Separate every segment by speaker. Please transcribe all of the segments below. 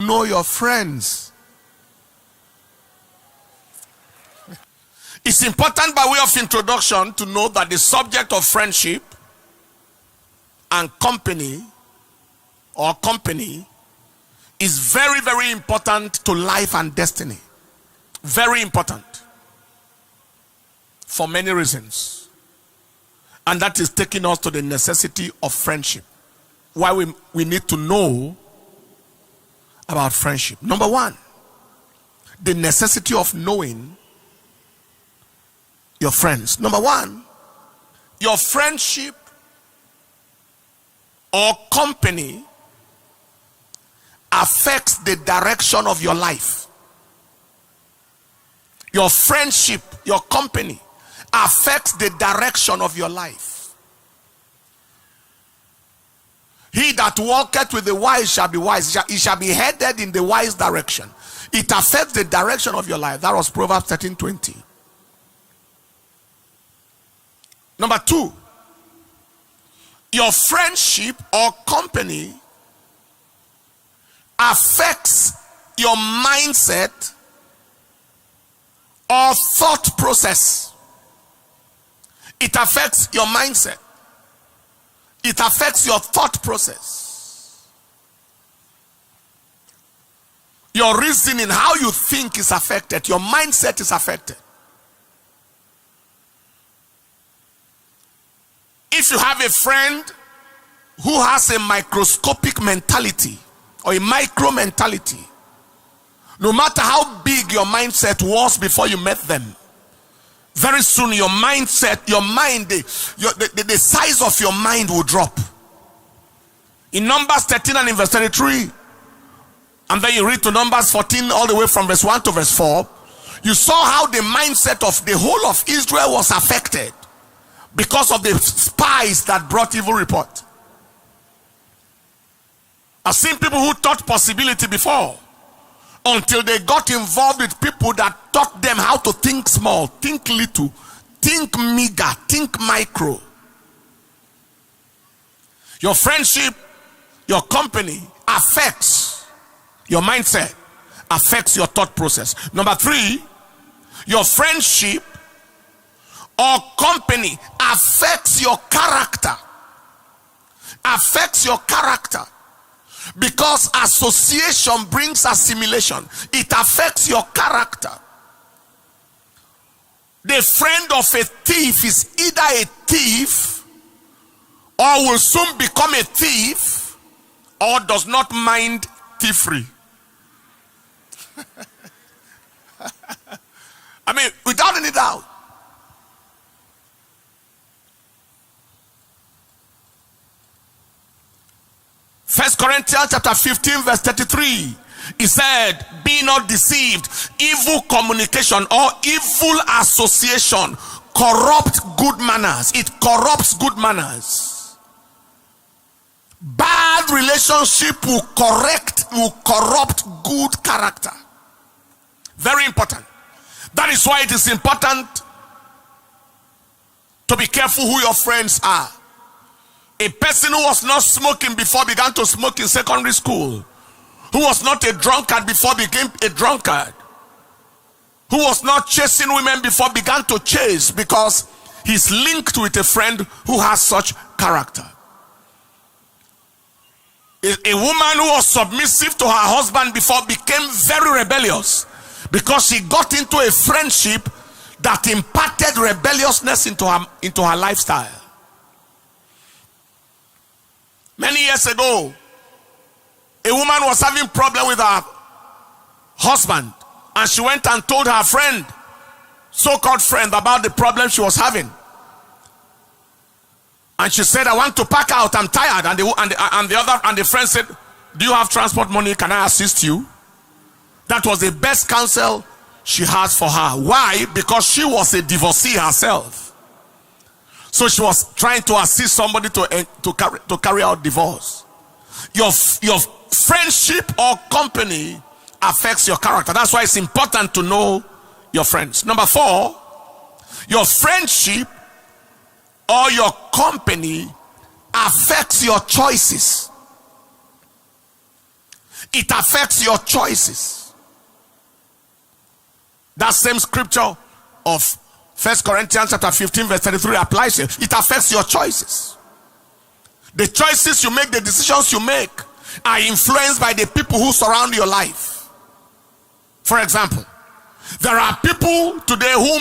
Speaker 1: know your friends. It's important by way of introduction to know that the subject of friendship and company is very, very important to life and destiny. Very important. For many reasons. And that is taking us to the necessity of friendship. Why we need to know about friendship. Number one, the necessity of knowing your friends. Number one, your friendship or company affects the direction of your life. Your friendship, your company affects the direction of your life. He that walketh with the wise shall be wise. He shall be headed in the wise direction. It affects the direction of your life. That was Proverbs 13:20. Number two, your friendship or company affects your mindset or thought process. It affects your mindset. It affects your thought process. Your reasoning, how you think is affected. Your mindset is affected. If you have a friend who has a microscopic mentality or a micro mentality, no matter how big your mindset was before you met them, very soon your mindset, your mind, the size of your mind will drop. In Numbers 13 and in verse 33, and then you read to Numbers 14 all the way from verse 1 to verse 4, you saw how the mindset of the whole of Israel was affected because of the spies that brought evil report. I've seen people who taught possibility before until they got involved with people that taught them how to think small, think little, think meager, think micro. Your friendship, your company affects your mindset, affects your thought process. Number three, your friendship or company affects your character. Affects your character. Because association brings assimilation. It affects your character. The friend of a thief is either a thief or will soon become a thief or does not mind thievery. I mean, without any doubt. First Corinthians chapter 15 verse 33, he said, be not deceived. Evil communication or evil association corrupt good manners. It corrupts good manners. Bad relationship will corrupt good character. Very important. That is why it is important to be careful who your friends are. A person who was not smoking before began to smoke in secondary school, who was not a drunkard before became a drunkard, who was not chasing women before began to chase because he's linked with a friend who has such character. A woman who was submissive to her husband before became very rebellious because she got into a friendship that imparted rebelliousness into her lifestyle. Many years ago, a woman was having problem with her husband, and she went and told her friend, so-called friend, about the problem she was having. And she said, I want to pack out, I'm tired. And the friend said, do you have transport money? Can I assist you? That was the best counsel she has for her. Why? Because she was a divorcee herself. So she was trying to assist somebody to carry out divorce. Your friendship or company affects your character. That's why it's important to know your friends. Number four, your friendship or your company affects your choices. It affects your choices. That same scripture of 1 Corinthians chapter 15 verse 33 applies here. It affects your choices. The choices you make, the decisions you make are influenced by the people who surround your life. For example, there are people today who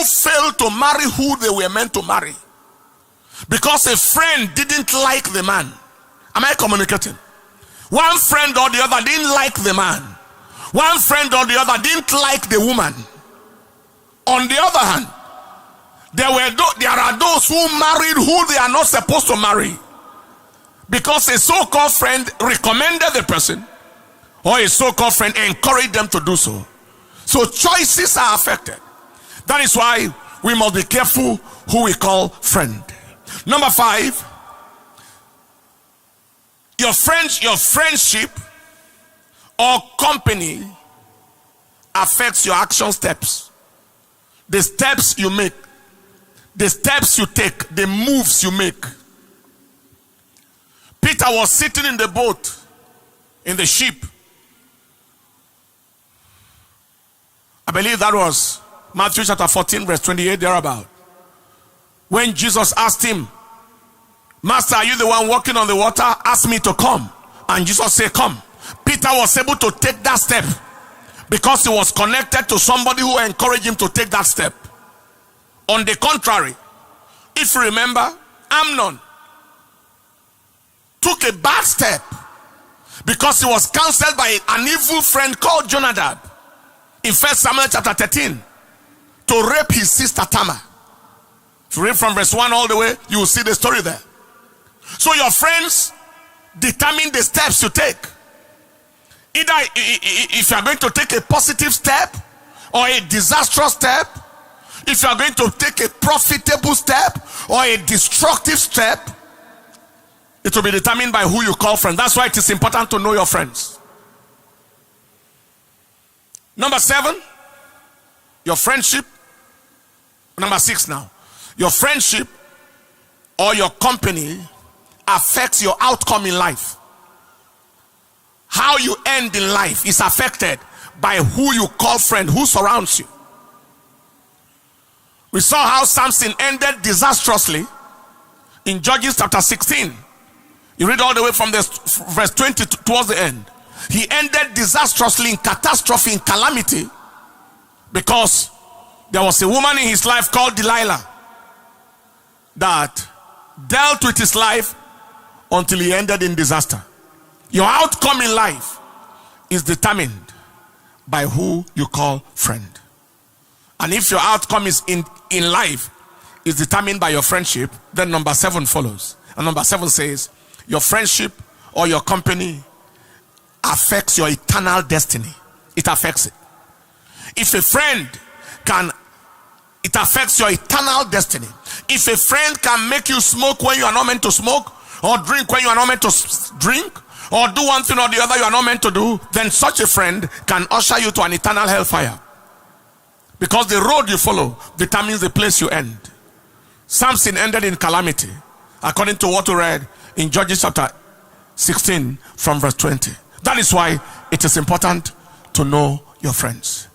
Speaker 1: failed to marry who they were meant to marry because a friend didn't like the man. Am I communicating? One friend or the other didn't like the man. One friend or the other didn't like the woman. On the other hand, there are those who married who they are not supposed to marry because a so-called friend recommended the person, or a so-called friend encouraged them to do so. So choices are affected. That is why we must be careful who we call friend. Number 5, your friendship or company affects your action steps. The steps you make, the steps you take, the moves you make. Peter was sitting in the boat, in the ship. I believe that was Matthew chapter 14 verse 28 thereabout. When Jesus asked him, Master, are you the one walking on the water? Ask me to come. And Jesus said, come. Peter was able to take that step because he was connected to somebody who encouraged him to take that step. On the contrary, if you remember, Amnon took a bad step because he was counseled by an evil friend called Jonadab in 1 Samuel chapter 13 to rape his sister Tamar. If you read from verse 1 all the way, you will see the story there. So your friends determine the steps you take. Either if you are going to take a positive step or a disastrous step, if you are going to take a profitable step or a destructive step, it will be determined by who you call friend. That's why it is important to know your friends. Number 7, your friendship. Number 6 now. Your friendship or your company affects your outcome in life. How you end in life is affected by who you call friend, who surrounds you. We saw how Samson ended disastrously in Judges chapter 16. You read all the way from verse 20 towards the end. He ended disastrously in catastrophe, in calamity, because there was a woman in his life called Delilah that dealt with his life until he ended in disaster. Your outcome in life is determined by who you call friend. And if your outcome is in life is determined by your friendship, then number 7 follows. And number 7 says, your friendship or your company affects your eternal destiny. It affects it. If a friend it affects your eternal destiny. If a friend can make you smoke when you are not meant to smoke, or drink when you are not meant to drink, or do one thing or the other you are not meant to do, then such a friend can usher you to an eternal hellfire. Because the road you follow determines the place you end. Samson ended in calamity, according to what we read in Judges chapter 16 from verse 20. That is why it is important to know your friends.